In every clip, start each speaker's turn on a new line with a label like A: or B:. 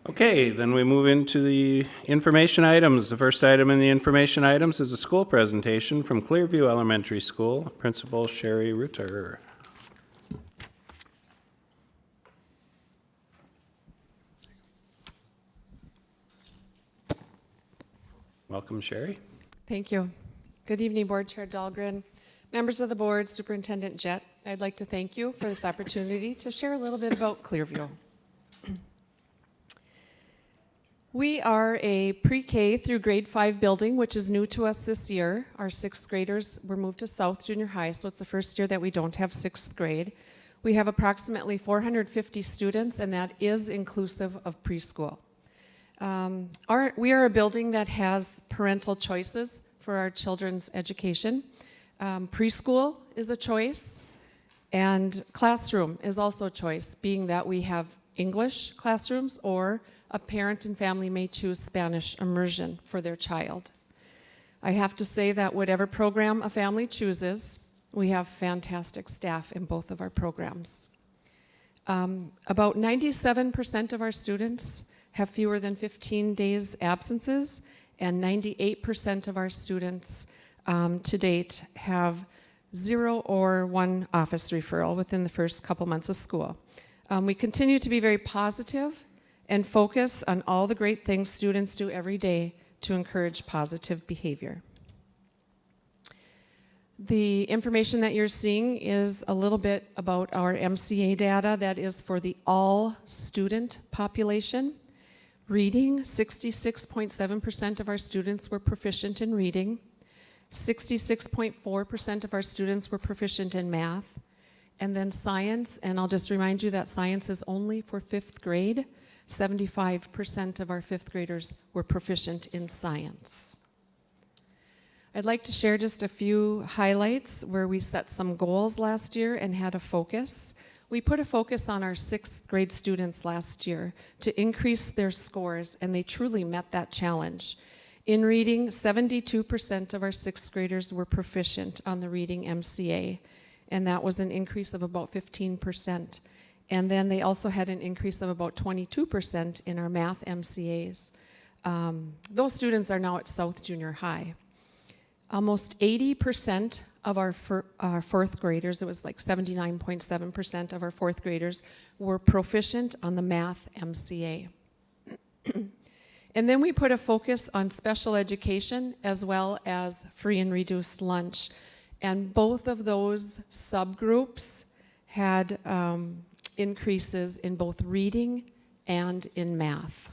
A: Okay, then we move into the information items. The first item in the information items is a school presentation from Clearview Elementary School. Principal Sherry Rutter. Welcome, Sherry.
B: Thank you. Good evening, Board Chair Dahlgren, members of the board, Superintendent Jett. I'd like to thank you for this opportunity to share a little bit about Clearview. We are a pre-K through grade 5 building, which is new to us this year. Our 6th graders were moved to South Junior High, so it's the first year that we don't have 6th grade. We have approximately 450 students, and that is inclusive of preschool. We are a building that has parental choices for our children's education. Preschool is a choice, and classroom is also a choice, being that we have English classrooms, or a parent and family may choose Spanish immersion for their child. I have to say that whatever program a family chooses, we have fantastic staff in both of our programs. About 97% of our students have fewer than 15 days absences, and 98% of our students to date have 0 or 1 office referral within the first couple months of school. We continue to be very positive and focus on all the great things students do every day to encourage positive behavior. The information that you're seeing is a little bit about our Mca data. That is for the all student population. Reading, 66.7% of our students were proficient in reading. 66.4% of our students were proficient in math. And then science, and I'll just remind you that science is only for 5th grade. 75% of our 5th graders were proficient in science. I'd like to share just a few highlights where we set some goals last year and had a focus. We put a focus on our 6th grade students last year to increase their scores, and they truly met that challenge. In reading, 72% of our 6th graders were proficient on the reading MCA, and that was an increase of about 15%. And then they also had an increase of about 22% in our math MCAs. Those students are now at South Junior High. Almost 80% of our 4th graders, it was like 79.7% of our 4th graders, were proficient on the math MCA. And then we put a focus on special education as well as free and reduced lunch. And both of those subgroups had increases in both reading and in math.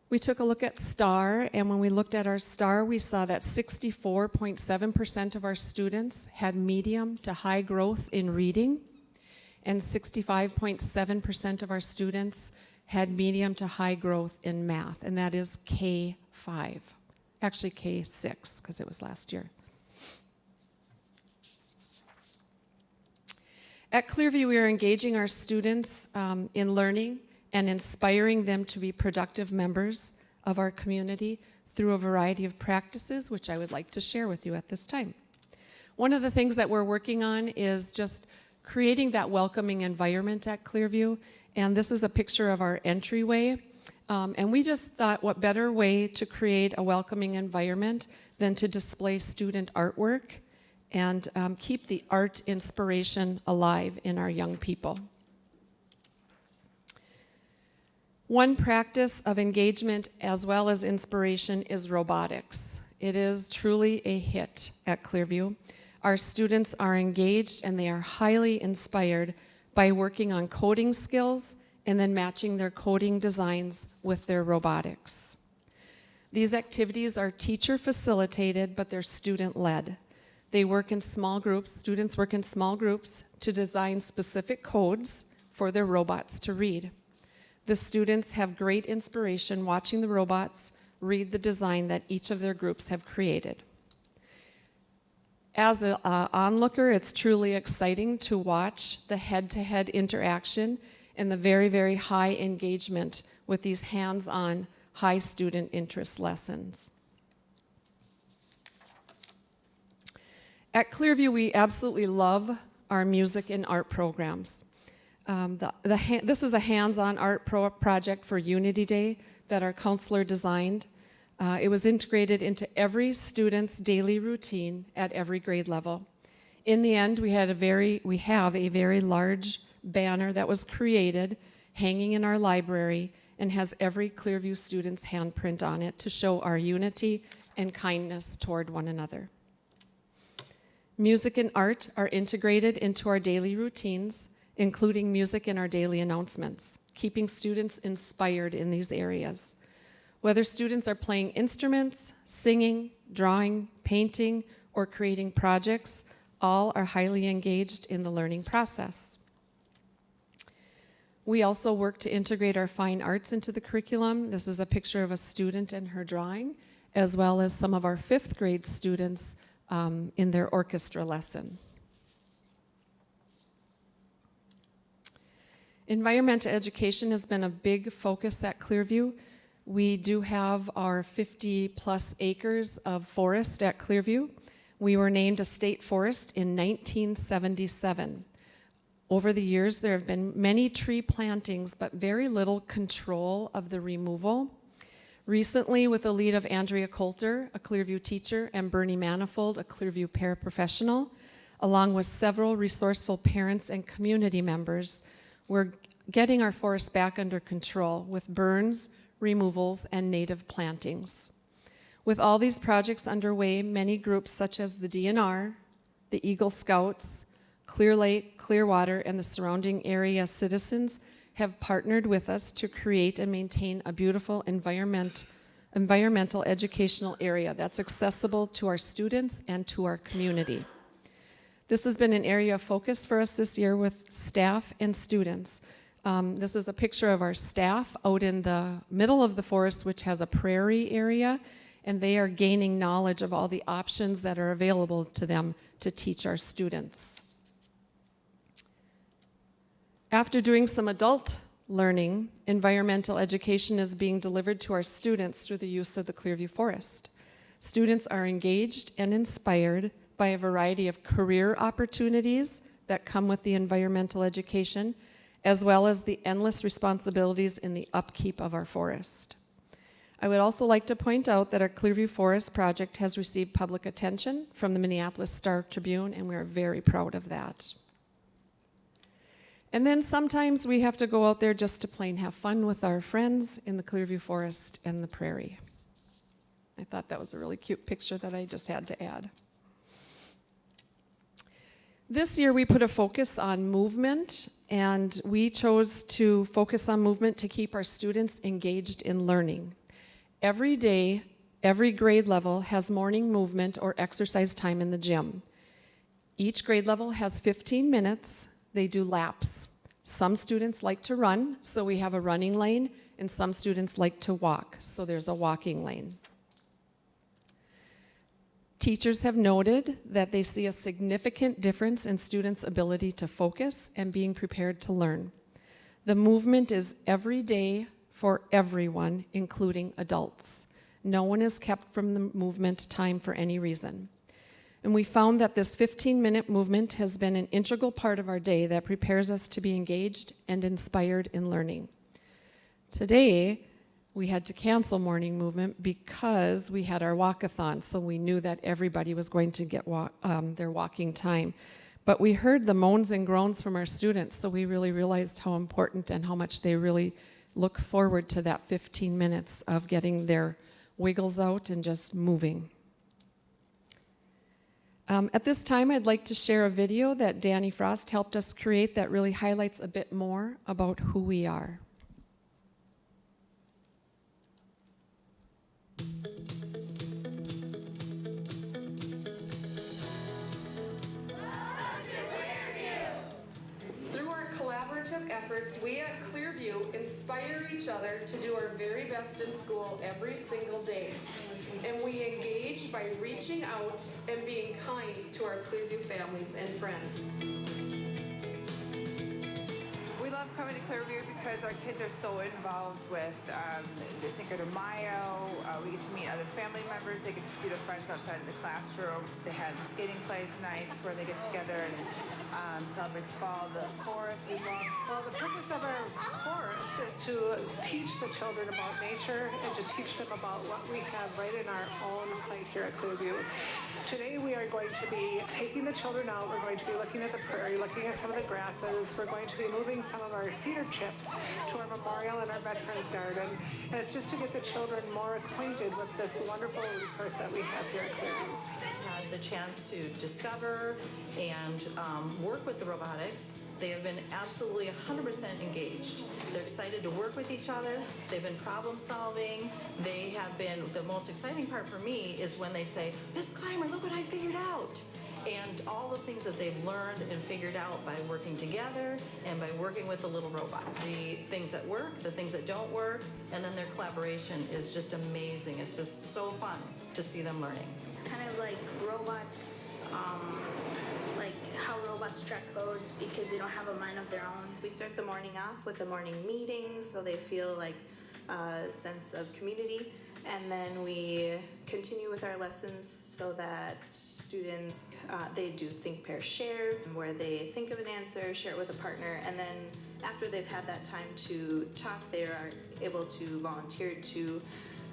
B: We took a look at STAR, and when we looked at our STAR, we saw that 64.7% of our students had medium to high growth in reading, and 65.7% of our students had medium to high growth in math, and that is K5. Actually K6, because it was last year. At Clearview, we are engaging our students in learning and inspiring them to be productive members of our community through a variety of practices, which I would like to share with you at this time. One of the things that we're working on is just creating that welcoming environment at Clearview, and this is a picture of our entryway. And we just thought, what better way to create a welcoming environment than to display student artwork and keep the art inspiration alive in our young people. One practice of engagement as well as inspiration is robotics. It is truly a hit at Clearview. Our students are engaged and they are highly inspired by working on coding skills and then matching their coding designs with their robotics. These activities are teacher facilitated, but they're student led. They work in small groups, students work in small groups to design specific codes for their robots to read. The students have great inspiration watching the robots read the design that each of their groups have created. As an onlooker, it's truly exciting to watch the head-to-head interaction and the very, very high engagement with these hands-on, high student interest lessons. At Clearview, we absolutely love our music and art programs. This is a hands-on art project for Unity Day that our counselor designed. It was integrated into every student's daily routine at every grade level. In the end, we have a very large banner that was created, hanging in our library, and has every Clearview student's handprint on it to show our unity and kindness toward one another. Music and art are integrated into our daily routines, including music in our daily announcements, keeping students inspired in these areas. Whether students are playing instruments, singing, drawing, painting, or creating projects, all are highly engaged in the learning process. We also work to integrate our fine arts into the curriculum. This is a picture of a student and her drawing, as well as some of our 5th grade students in their orchestra lesson. Environmental education has been a big focus at Clearview. We do have our 50+ acres of forest at Clearview. We were named a state forest in 1977. Over the years, there have been many tree plantings, but very little control of the removal. Recently, with the lead of Andrea Coulter, a Clearview teacher, and Bernie Manifold, a Clearview paraprofessional, along with several resourceful parents and community members, we're getting our forest back under control with burns, removals, and native plantings. With all these projects underway, many groups such as the DNR, the Eagle Scouts, Clear Lake, Clearwater, and the surrounding area citizens have partnered with us to create and maintain a beautiful environmental educational area that's accessible to our students and to our community. This has been an area of focus for us this year with staff and students. This is a picture of our staff out in the middle of the forest, which has a prairie area, and they are gaining knowledge of all the options that are available to them to teach our students. After doing some adult learning, environmental education is being delivered to our students through the use of the Clearview Forest. Students are engaged and inspired by a variety of career opportunities that come with the environmental education, as well as the endless responsibilities in the upkeep of our forest. I would also like to point out that our Clearview Forest project has received public attention from the Minneapolis Star-Tribune, and we are very proud of that. And then sometimes we have to go out there just to plain have fun with our friends in the Clearview Forest and the prairie. I thought that was a really cute picture that I just had to add. This year we put a focus on movement, and we chose to focus on movement to keep our students engaged in learning. Every day, every grade level has morning movement or exercise time in the gym. Each grade level has 15 minutes. They do laps. Some students like to run, so we have a running lane, and some students like to walk, so there's a walking lane. Teachers have noted that they see a significant difference in students' ability to focus and being prepared to learn. The movement is every day for everyone, including adults. No one is kept from the movement time for any reason. And we found that this 15-minute movement has been an integral part of our day that prepares us to be engaged and inspired in learning. Today, we had to cancel morning movement because we had our walkathon, so we knew that everybody was going to get their walking time. But we heard the moans and groans from our students, so we really realized how important and how much they really look forward to that 15 minutes of getting their wiggles out and just moving. At this time, I'd like to share a video that Danny Frost helped us create that really highlights a bit more about who we are. Through our collaborative efforts, we at Clearview inspire each other to do our very best in school every single day. And we engage by reaching out and being kind to our Clearview families and friends.
C: We love love coming to Clearview because our kids are so involved with the Cinco de Mayo. We get to meet other family members. They get to see their friends outside of the classroom. They have the skating place nights where they get together and celebrate the fall. The forest we love.
D: Well, the purpose of our forest is to teach the children about nature and to teach them about what we have right in our own site here at Clearview. Today we are going to be taking the children out. We're going to be looking at the prairie, looking at some of the grasses. We're going to be moving some of our cedar chips to our memorial and our veterans garden. And it's just to get the children more acquainted with this wonderful resource that we have here at Clearview.
E: Had the chance to discover and work with the robotics. They have been absolutely 100% engaged. They're excited to work with each other. They've been problem solving. They have been, the most exciting part for me is when they say, Miss Clymer, look what I figured out. And all the things that they've learned and figured out by working together and by working with the little robot. The things that work, the things that don't work, and then their collaboration is just amazing. It's just so fun to see them learning.
F: It's kind of like robots, like how robots track codes because they don't have a mind of their own.
G: We start the morning off with a morning meeting so they feel like a sense of community. And then we continue with our lessons so that students, they do think, pair, share, where they think of an answer, share it with a partner, and then after they've had that time to talk, they are able to volunteer to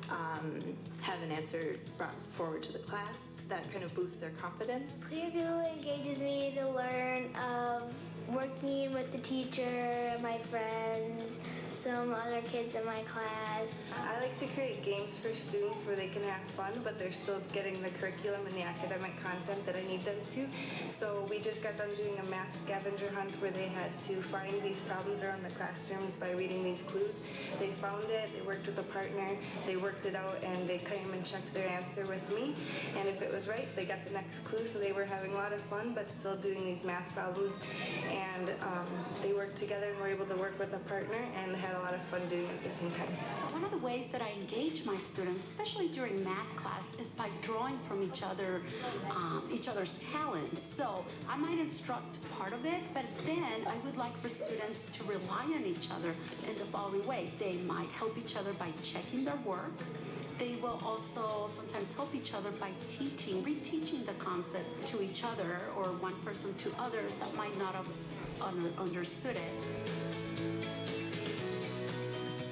G: have an answer brought forward to the class. That kind of boosts their confidence.
H: Clearview engages me to learn of working with the teacher, my friends, some other kids in my class.
G: I like to create games for students where they can have fun, but they're still getting the curriculum and the academic content that I need them to. So we just got done doing a math scavenger hunt where they had to find these problems around the classrooms by reading these clues. They found it, they worked with a partner, they worked it out, and they came and checked their answer with me. And if it was right, they got the next clue, so they were having a lot of fun, but still doing these math problems. And they worked together and were able to work with a partner and had a lot of fun doing it at the same time.
I: So one of the ways that I engage my students, especially during math class, is by drawing from each other's talents. So I might instruct part of it, but then I would like for students to rely on each other in the following way. They might help each other by checking their work. They will also sometimes help each other by teaching, reteaching the concept to each other or one person to others that might not have understood it.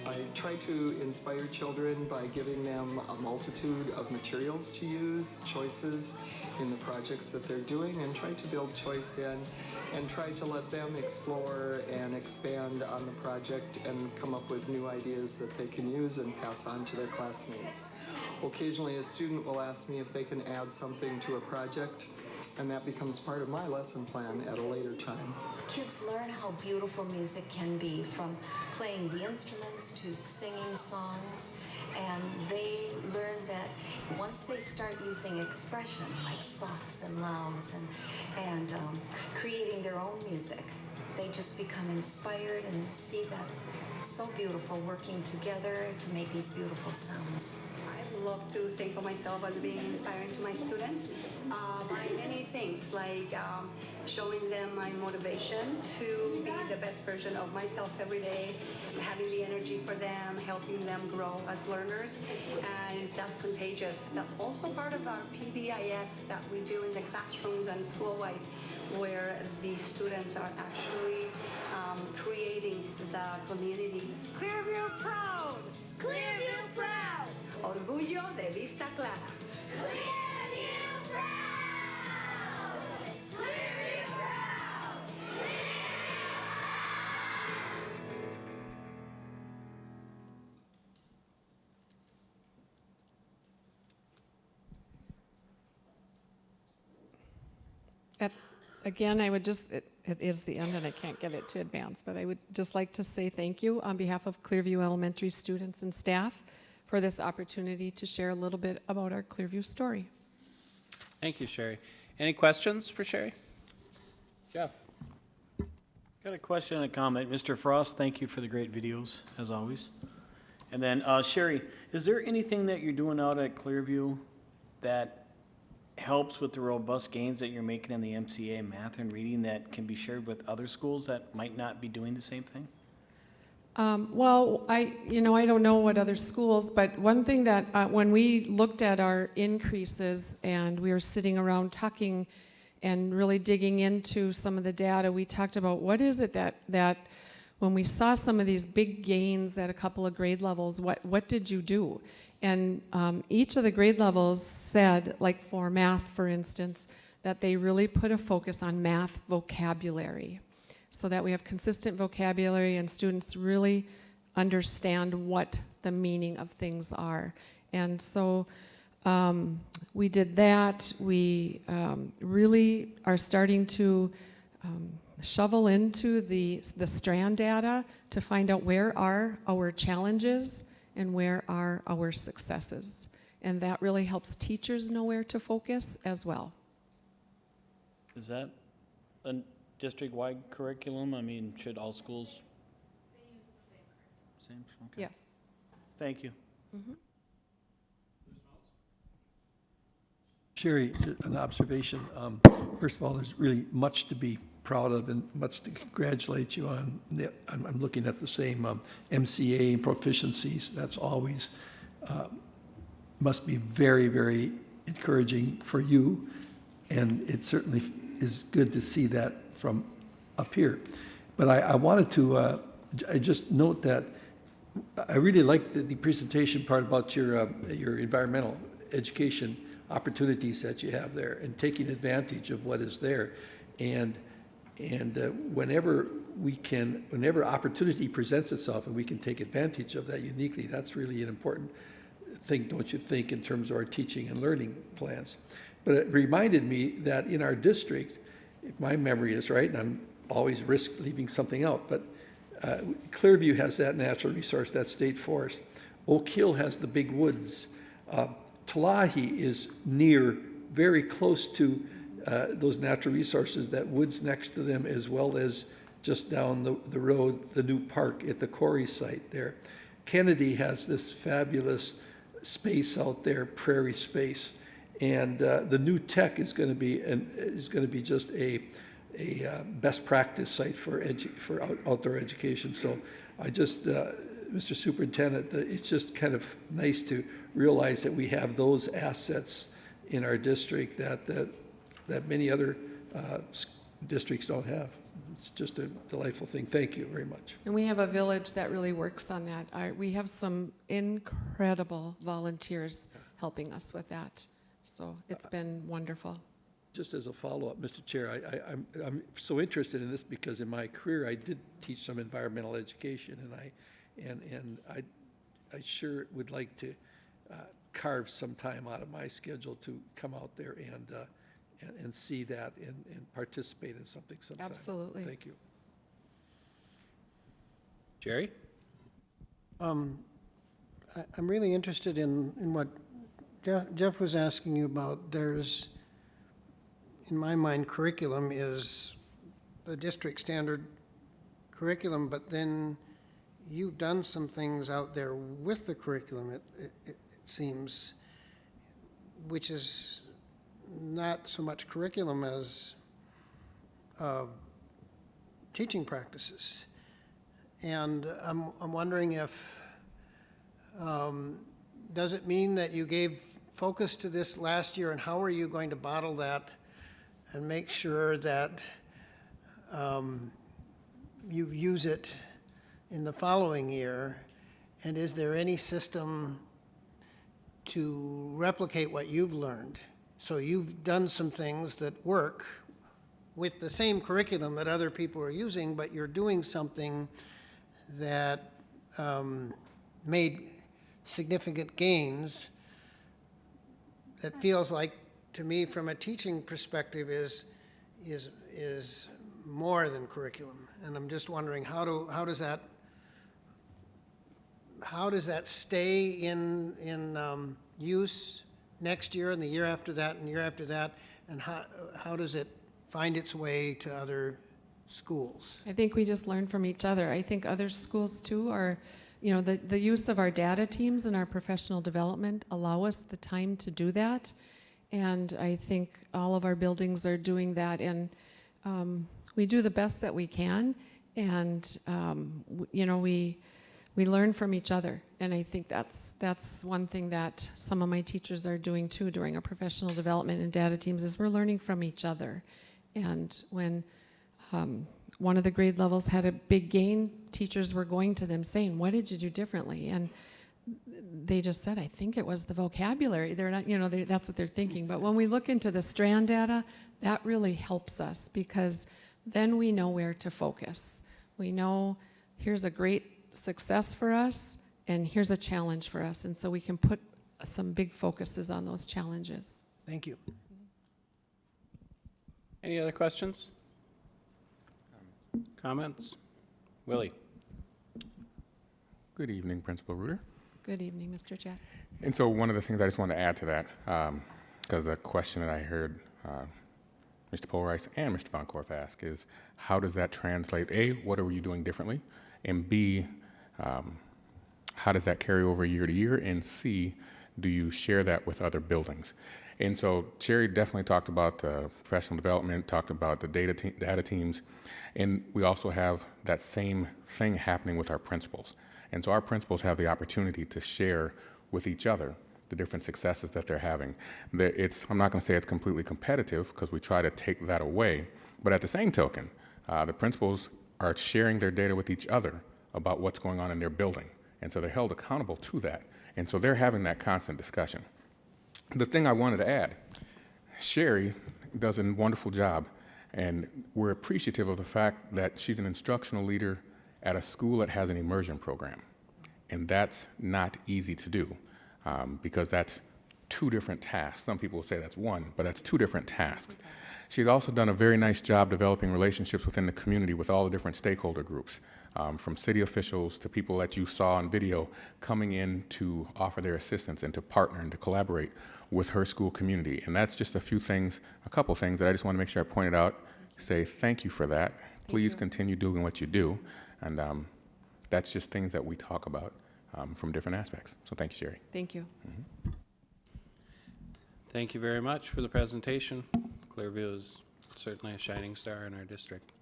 J: I try to inspire children by giving them a multitude of materials to use, choices in the projects that they're doing, and try to build choice in and try to let them explore and expand on the project and come up with new ideas that they can use and pass on to their classmates. Occasionally a student will ask me if they can add something to a project, and that becomes part of my lesson plan at a later time.
E: Kids learn how beautiful music can be, from playing the instruments to singing songs, and they learn that once they start using expression like softs and louds and creating their own music, they just become inspired and see that it's so beautiful working together to make these beautiful sounds.
K: I love to think of myself as being inspiring to my students by many things, like showing them my motivation to be the best version of myself every day, having the energy for them, helping them grow as learners, and that's contagious. That's also part of our PBIS that we do in the classrooms and school-wide, where the students are actually creating the community.
D: Clearview proud!
H: Clearview proud!
K: Orgullo de vista clara.
H: Clearview proud! Clearview proud!
B: Again, I would just, it is the end and I can't get it to advance, but I would just like to say thank you on behalf of Clearview Elementary students and staff for this opportunity to share a little bit about our Clearview story.
A: Thank you, Sherry. Any questions for Sherry? Jeff?
L: Got a question and a comment. Mr. Frost, thank you for the great videos, as always. And then, Sherry, is there anything that you're doing out at Clearview that helps with the robust gains that you're making in the MCA math and reading that can be shared with other schools that might not be doing the same thing?
B: Well, I don't know what other schools, but one thing that when we looked at our increases and we were sitting around talking and really digging into some of the data, we talked about what is it that when we saw some of these big gains at a couple of grade levels, what did you do? And each of the grade levels said, like for math, for instance, that they really put a focus on math vocabulary, so that we have consistent vocabulary and students really understand what the meaning of things are. And so we did that. We really are starting to shovel into the strand data to find out where are our challenges and where are our successes. And that really helps teachers know where to focus as well.
L: Is that a district-wide curriculum? I mean, should all schools? They use the same. Same? Okay.
B: Yes.
L: Thank you.
B: Mm-hmm.
M: Sherry, an observation. First of all, there's really much to be proud of and much to congratulate you on. I'm looking at the same MCA proficiencies. That's always must be very, very encouraging for you, and it certainly is good to see that from up here. But I wanted to I just note that I really like the presentation part about your environmental education opportunities that you have there and taking advantage of what is there. And whenever opportunity presents itself and we can take advantage of that uniquely, that's really an important thing, don't you think, in terms of our teaching and learning plans. But it reminded me that in our district, if my memory is right, and I'm always risk leaving something out, but Clearview has that natural resource, that state forest. Oak Hill has the big woods. Talahi is near, very close to those natural resources, that woods next to them, as well as just down the road, the new park at the Corey site there. Kennedy has this fabulous space out there, prairie space. And the new tech is going to be just a best practice site for outdoor education. So I just, Mr. Superintendent, it's just kind of nice to realize that we have those assets in our district that many other districts don't have. It's just a delightful thing. Thank you very much.
B: And we have a village that really works on that. We have some incredible volunteers helping us with that. So it's been wonderful.
M: Just as a follow-up, Mr. Chair, I'm so interested in this because in my career I did teach some environmental education, and I sure would like to carve some time out of my schedule to come out there and see that and participate in something sometime.
B: Absolutely.
M: Thank you.
A: Jerry?
N: I'm really interested in what Jeff was asking you about. There's, in my mind, curriculum is the district standard curriculum, but then you've done some things out there with the curriculum, it seems, which is not so much curriculum as teaching practices. And I'm wondering if, does it mean that you gave focus to this last year, and how are you going to bottle that and make sure that you use it in the following year? And is there any system to replicate what you've learned? So you've done some things that work with the same curriculum that other people are using, but you're doing something that made significant gains that feels like, to me, from a teaching perspective, is more than curriculum. And I'm just wondering, how does that stay in use next year and the year after that and the year after that, and how does it find its way to other schools?
B: I think we just learn from each other. I think other schools too are, the use of our data teams and our professional development allow us the time to do that. And I think all of our buildings are doing that, and we do the best that we can, and you know, we learn from each other, and I think that's one thing that some of my teachers are doing too during our professional development and data teams, is we're learning from each other. And when one of the grade levels had a big gain, teachers were going to them saying, "What did you do differently?" And they just said, "I think it was the vocabulary." They're not, you know, that's what they're thinking. But when we look into the strand data, that really helps us, because then we know where to focus. We know here's a great success for us, and here's a challenge for us. And so we can put some big focuses on those challenges.
N: Thank you.
A: Any other questions? Comments? Willie?
O: Good evening, Principal Reuter.
B: Good evening, Mr. Jack.
O: And so one of the things I just want to add to that, because a question that I heard Mr. Polrice and Mr. Von Korf ask is, how does that translate? A, what are you doing differently? And B, how does that carry over year to year? And C, do you share that with other buildings? And so Sherry definitely talked about the professional development, talked about the data teams, and we also have that same thing happening with our principals. And so our principals have the opportunity to share with each other the different successes that they're having. I'm not going to say it's completely competitive, because we try to take that away, but at the same token, the principals are sharing their data with each other about what's going on in their building. And so they're held accountable to that. And so they're having that constant discussion. The thing I wanted to add, Sherry does a wonderful job, and we're appreciative of the fact that she's an instructional leader at a school that has an immersion program. And that's not easy to do, because that's two different tasks. Some people will say that's one, but that's two different tasks. She's also done a very nice job developing relationships within the community with all the different stakeholder groups, from city officials to people that you saw on video coming in to offer their assistance and to partner and to collaborate with her school community. And that's just a couple things that I just want to make sure I pointed out, say thank you for that. Please continue doing what you do. And that's just things that we talk about from different aspects. So thank you, Sherry.
B: Thank you.
O: Mm-hmm.
A: Thank you very much for the presentation. Clearview is certainly a shining star in our district.